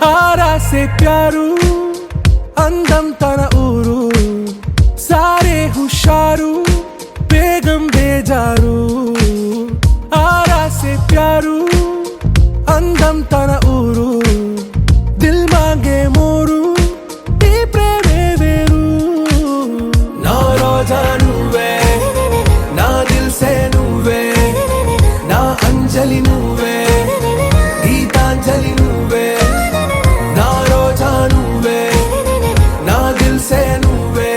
ఆరా సే ప్యారు అందం తన ఊరు సారే హుషారు బేగం బేజారు ఆరా సే ప్యారు అందం తన ఊరు దిల్ మాంగే మోరు ఈ ప్రేమే వేరు నా రోజా నువ్వే నా దిల్ సే నువ్వే నా అంజలి నువ్వే గీతాంజలి నువ్వే నా రోజా నువ్వే నా దిల్ సే నువ్వే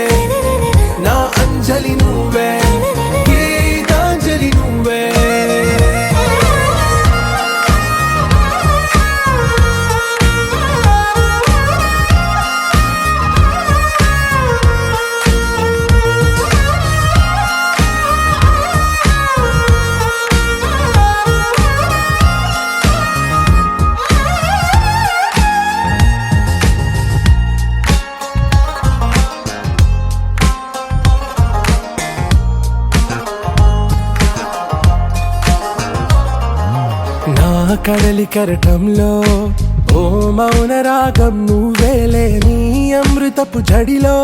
నా అంజలి నువ్వే గీతాంజలి నువ్వే కడలి కరటంలో ఓ మౌన రాగం నువ్వేలే నీ అమృతపు జడిలో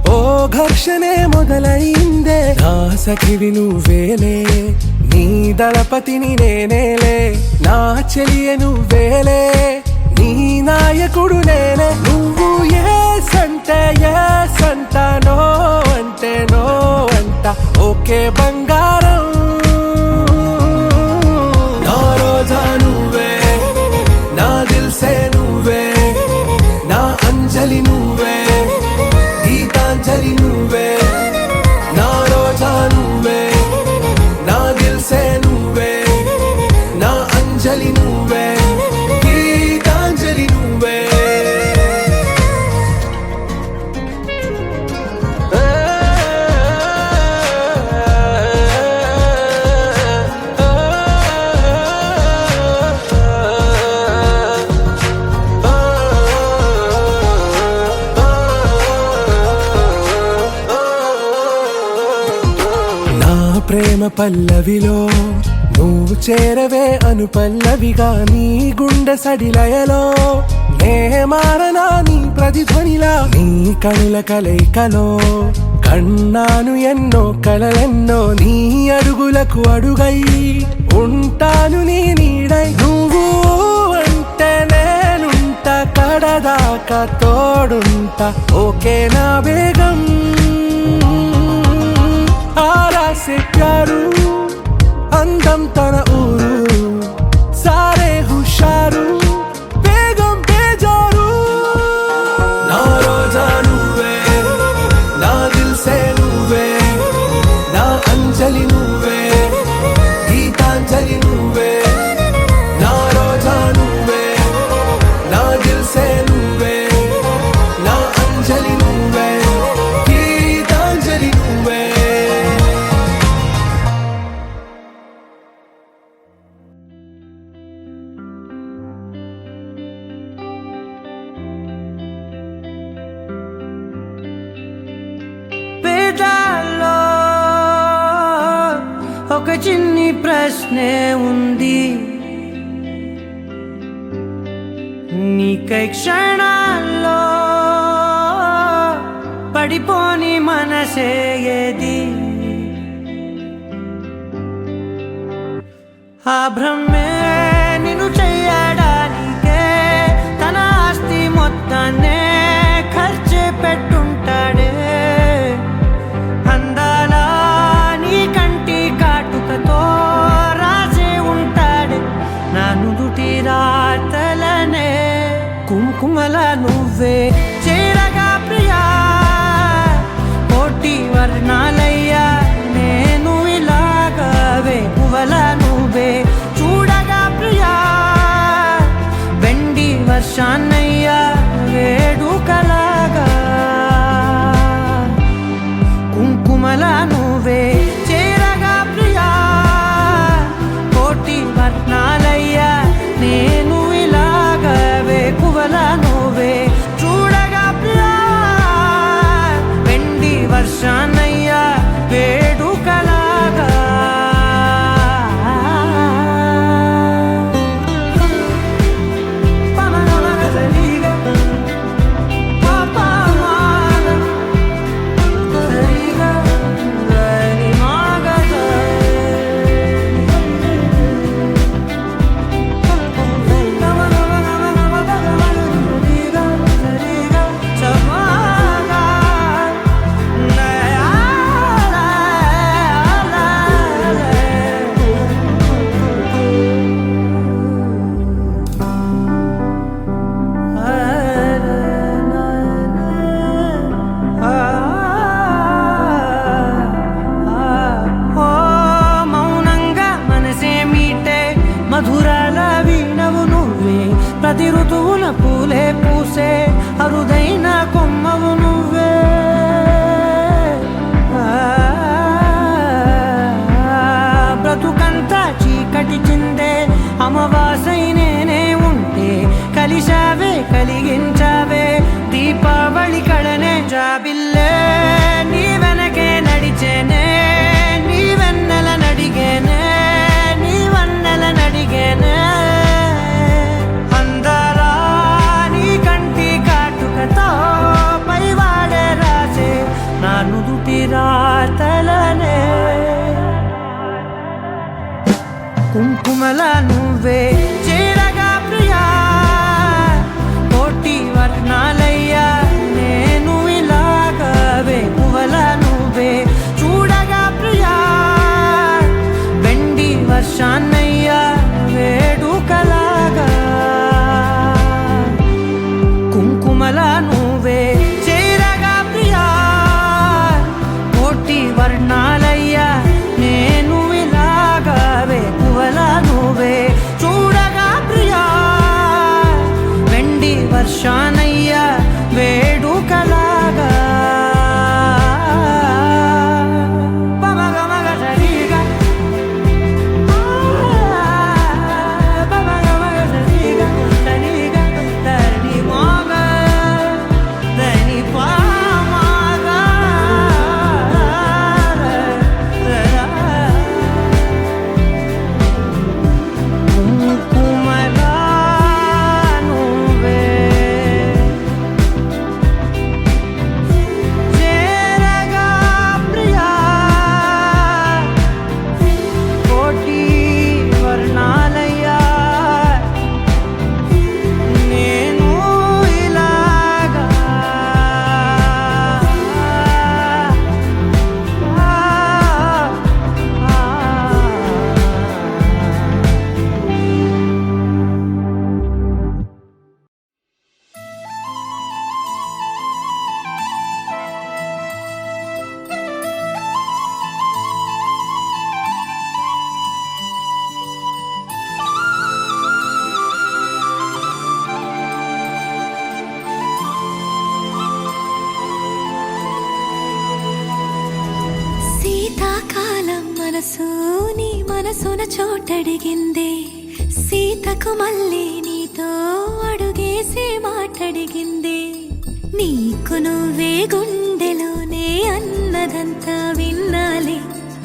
ఓ ఘర్షణే మొదలైందే నా సఖివి నువ్వేలే నీ దళపతిని నేనేలే నా చెలియ నువ్వేలే నీ నాయకుడు నేనే నువ్వు ఏ సంట నో అంటే నో అంట ఓకే బంగారం రోజా నువ్వే నా దిల్ సే నువ్వే నా అంజలి నువ్వే గీతాంజలి నువ్వే నా రోజా నువ్వే నా దిల్ సే నువ్వే నా అంజలి నువ్వే గీతాంజలి నువ్వే ప్రేమ పల్లవిలో నువ్వు చేరవే అను పల్లవిగా నీ గుండె సడిలయలో నే మారనా నీ ప్రతిధ్వనిలా నీ కనుల కలయికలో కన్నాను ఎన్నో కలలెన్నో నీ అడుగులకు అడుగై ఉంటాను నీ నీడై నువ్వు అంటే నేనుంట కడదాకా తోడుంటా ఓకే నా బేగం ఆరా సే ప్యారు అందం తన ఊరు సారే హుషారు బేగం బేజారు నా రోజా నువ్వే నా దిల్ సే నువ్వే నా అంజలి నువ్వే గీతాంజలి నువ్వే నా రోజా నువ్వే నా దిల్ సే నువ్వే నా అంజలి నువ్వే గీతాంజలి నువ్వే ఒక చిన్ని ప్రశ్నే ఉంది నీకై క్షణాల్లో పడిపోని మనసే ఏది ఆ భ్రమే నిన్ను చెయ్యడానికే తన ఆస్తి మొత్తాన్నే ఖర్చు పెట్టుంటాడే అందాల నీ కంటి కాటుకతో రాసే ఉంటాడే నా నుదుటి రాతలనే కుంకుమల నువ్వే చేరగా ప్రియా కోటి వర్ణాలయ్యా నేను ఇలాగవే పువ్వల నువ్వే చూడగా ప్రియా వెండి వర్షాన్నయ్యా వేడుకలాగా కుంకుమల నువ్వే చేరగా ప్రియా కోటి వర్ణాలయ్యా నేను ఇలాగవే పువ్వల నువ్వే చూడగా ప్రియా వెండి వర్షాన్నయ్యా వేడుకలాగా పనగలగజలి స్వరాల వీణవు నువ్వే, ప్రతి ఋతువుల పూలే పూసే అరుదైన కొమ్మవు నువ్వే. బ్రతుకంతా చీకటి చిందే అమవాసై నేనే ఉంటే, కలిశావే కలిగించావే దీపావళి కడనే జాబిల్లే. నీ వెనకే నడిచేనే, నీ వెన్నెల నడిగేనే, నీ వన్నెల నడిగేనే. అందరా నీ కంటి కాటుకతో పైవాడే రాసే నా నుదుటి రాతలనే. కుంకుమల నువ్వే చేరగా ప్రియా, కోటి వర్ణాలయ్యా నేను ఇలాగవే. పువ్వుల నువ్వే చూడగా ప్రియా, వెండి వర్షాన్నయ్యా వేడుకలాగా. కుంకుమల నువ్వే చేరగా ప్రియా, కోటి వర్ణాలయ్యా నేను ఇలాగవే. పువ్వుల నువ్వే చూడగా ప్రియా, వెండి వర్షానయ్యా వేడుకలాగా. మనసు నీ మనసున చోటడిగిందే, సీతకు మళ్ళీ నీతో అడుగేసి మాటడిగిందే. నీకు నువ్వే గుండెలోనే అన్నదంతా విన్నాలే,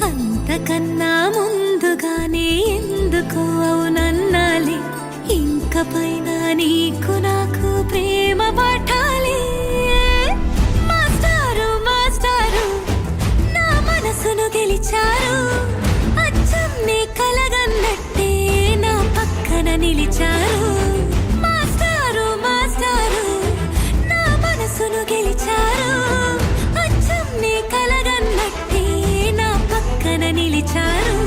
అంతకన్నా ముందుగానే ఎందుకు అవునన్నాలే. ఇంక పైన నీకు నాకు ప్రేమ పాఠాలే. మాస్టారు మాస్టారు నా మనసును గెలిచారు, అచ్చం నీ కలగన్నట్టే నా పక్కన నిలిచారు. మాస్టారు మాస్టారు నా మనసును గెలిచారు, అచ్చం నీ కలగన్నట్టే నా పక్కన నిలిచారు.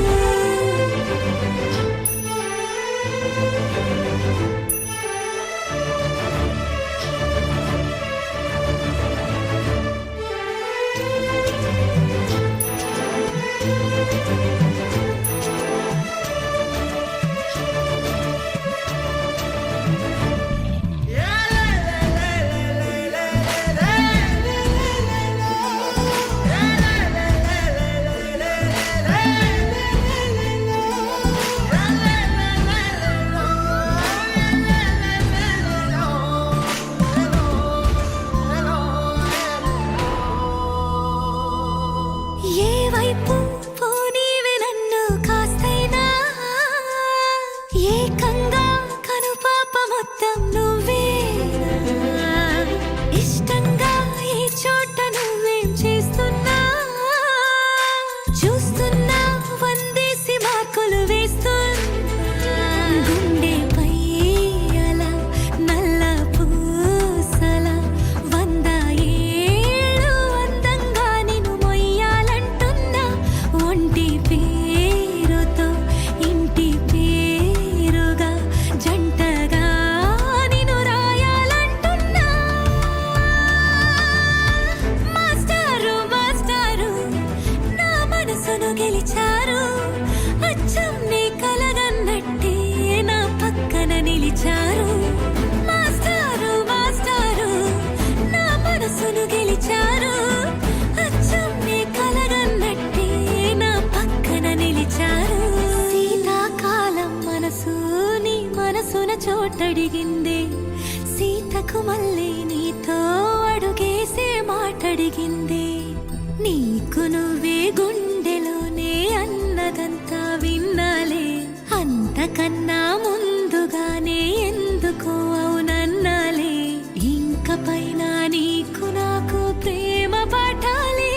మనసున చోటడిగిందే సీతకు మళ్ళీ నీతో అడుగేసే మాటడిగిందే నీకు నువ్వే గుండెలోనే అన్నదంతా విన్నాలే అంతకన్నా ముందుగానే ఎందుకో అవునన్నాలే ఇంక పైన నీకు నాకు ప్రేమ పాఠాలే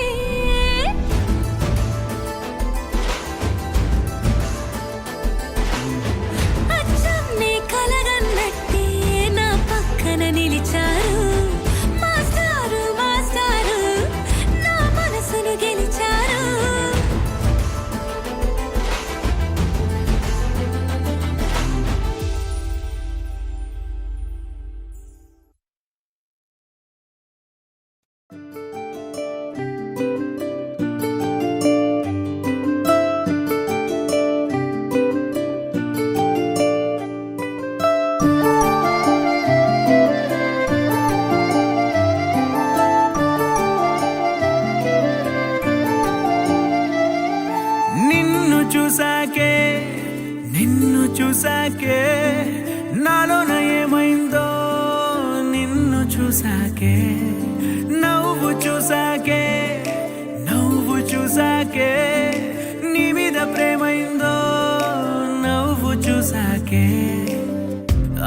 అచ్చం నీ కలగన్నట్టే నా పక్కన నిలిచారు మాస్టారు మాస్టారు నా మనసును గెలిచారు నిన్ను చూసాకే నాలోన ఏమైందో నిన్ను చూసాకే నవ్వు చూసాకే నీ మీద ప్రేమైందో నవ్వు చూసాకే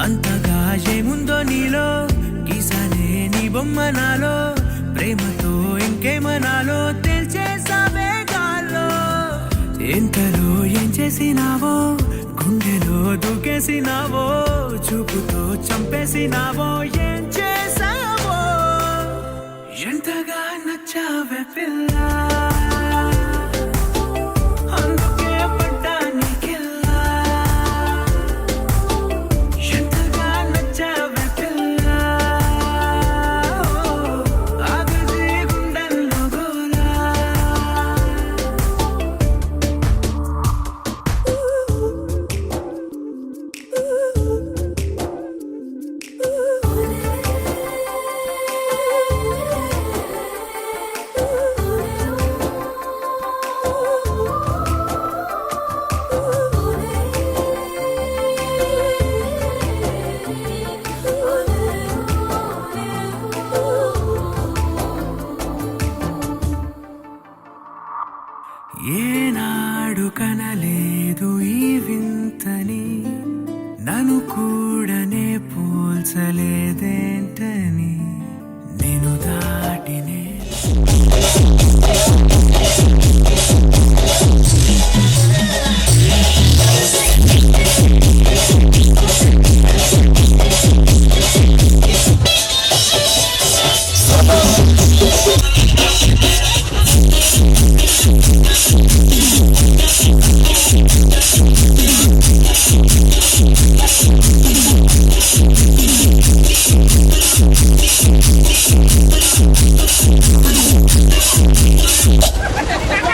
అంతగా ఏముందో నీలో గీసానే నీ బొమ్మ నాలో ప్రేమతో ఇంకేమనాలో తెలిచేసావే గాల్లో ఎంతలో ఏం చేసినావో గుండెలో దూకేసినావో చూపుతో చంపేసినావో ఏం చేసావో ఎంతగా నచ్చావే పిల్ల అందుకే పడ్డా నీకెల్లా ఎంతగా నచ్చావే పిల్ల ఆగది గుండెల్లో గోలా ఏనాడు కనలేదు ఈ వింతని నన్ను కూడనే పోల్చలేదేంటని నేను దాటినే Ha ha ha!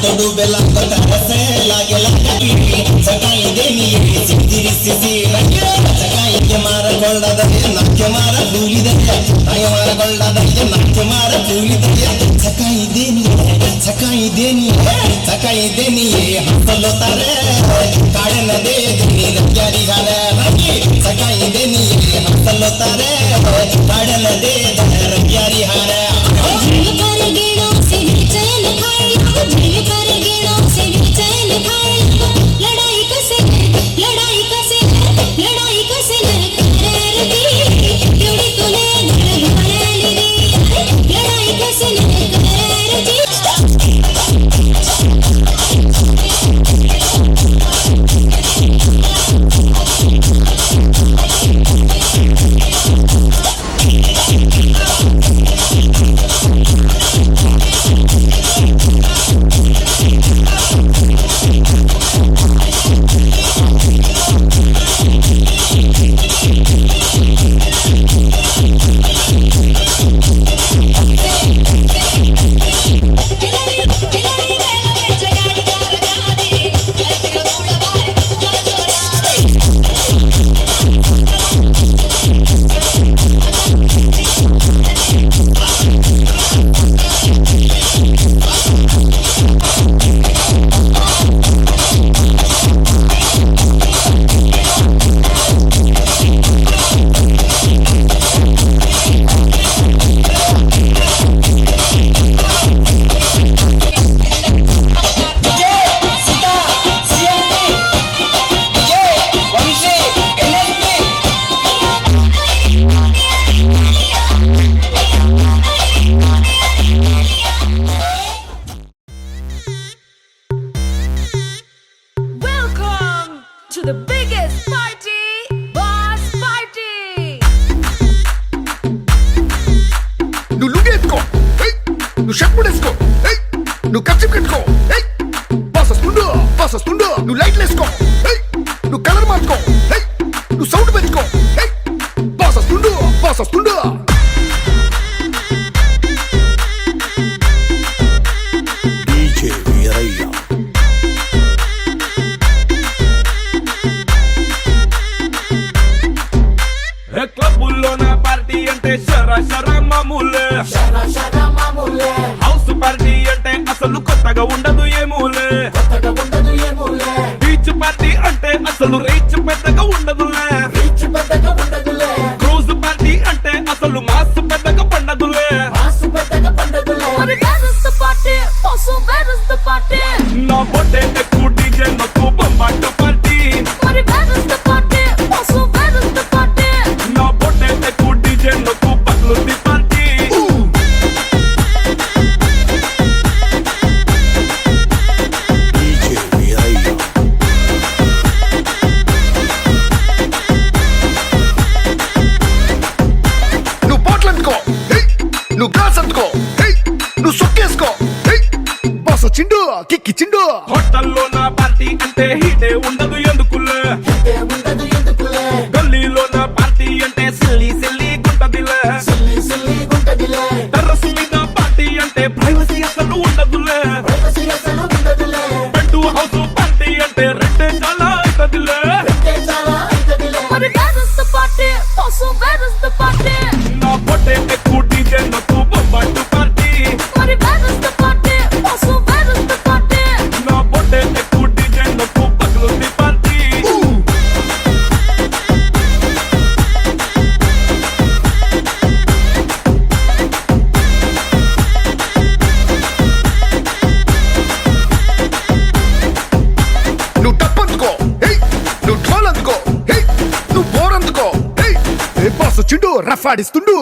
तोडू बेला तरसे लागे लागे सकाई देनी सिंदिरी सिसी लगे सकाई के मार गोल्डा दे नाके मार दूली दे ताय मार गोल्डा दे नाके मार दूली दे सकाई देनी हंसलो तारे काड़े न दे देनी रंगारी हाले लगे सकाई देनी हंसलो तारे काड़े न दे रंगारी हाले To the biggest party, Boss Party! నువ్వు లుంగి ఎత్తుకో నువ్వు షర్ట్ కూడా వేసుకో నువ్వు కచ్చిప్ కట్టుకో బాస్ వస్తుండు నువ్వు లైట్లు వేసుకో నువ్వు కలర్ మార్చుకో నువ్వు సౌండ్ పెట్టుకో బాస్ వస్తుండు డీజే వీరయ్య క్లబ్బుల్లోన పార్టీ అంటే శర మామూలే హౌస్ పార్టీ అంటే అసలు కొత్తగా ఉండదు ఏమూలే బీచ్ పార్టీ అంటే అసలు రీచ్ పెద్దగా ఉండదులే క్రూజ్ పార్టీ అంటే అసలు మాస్ పెద్దగా పండదులే నా బొట్టే ఎక్కువ డీజే నాకు బొమ్మాటు పార్టీ నా బొట్టే ఎక్కువ డీజే నాకు పగులుంది పార్టీ డీజే వీరయ్య నువ్వు బాటిల్ అందుకో నువ్వు గ్లాస్ అందుకో నువ్వు సొక్కేసుకో బాస్ వచ్చిండు కిక్కిచ్చిండు హోటల్లో నా పార్టీ అంటే హీటే ఉండదు ఎందుకులే గల్లీలో నా పార్టీ అంటే సిల్లి గుంటదిలే టెర్రస్ మీద పార్టీ అంటే ప్రైవసీ అసలు ఉండదులే బెడ్ హౌస్ పార్టీ అంటే రెండే చాలా అవుతదిలే నా పొట్టే ఎక్కువ డీజే నాకు బొమ్మాటు పార్టీ నా పొట్టే ఎక్కువ డీజే నాకు పగులుంది పార్టీ నువ్వు టప్ అందుకో నువ్వు ఢోల్ అందుకో నువ్వు బోర్ అందుకో బాస్ వచ్చిండు రఫ్ ఆడిస్తుండు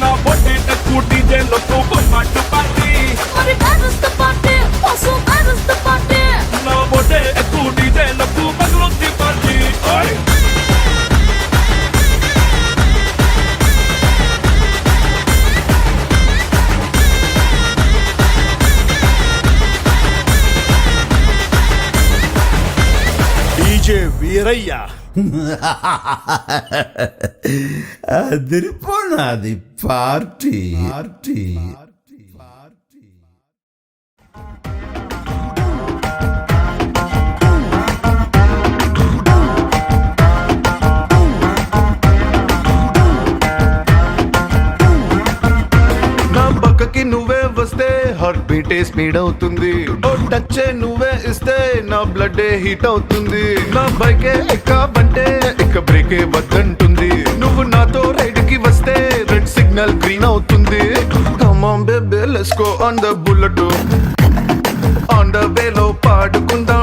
నా పొట్టే ఎక్కువ డీజే నాకు బొమ్మాటు పార్టీ నా పొట్టే ఎక్కువ డీజే నాకు పగులుంది పార్టీ వీరయ్య అదిరిపోనాది పార్టీ పార్టీ నా పక్కకి నువ్వే వస్తే హార్ట్ బీటే స్పీడ్ అవుతుంది ఓ టచ్ నువ్వే ఇస్తే నా బ్లడ్ హీట్ అవుతుంది నా బైకే ఎక్కాబంటే ఇక బ్రేకే వద్దంటుంది నువ్వు నాతో రైడ్ కి వస్తే రెడ్ సిగ్నల్ గ్రీన్ అవుతుంది come on baby let's go on the bullet on the వేలో పాడుకుందాం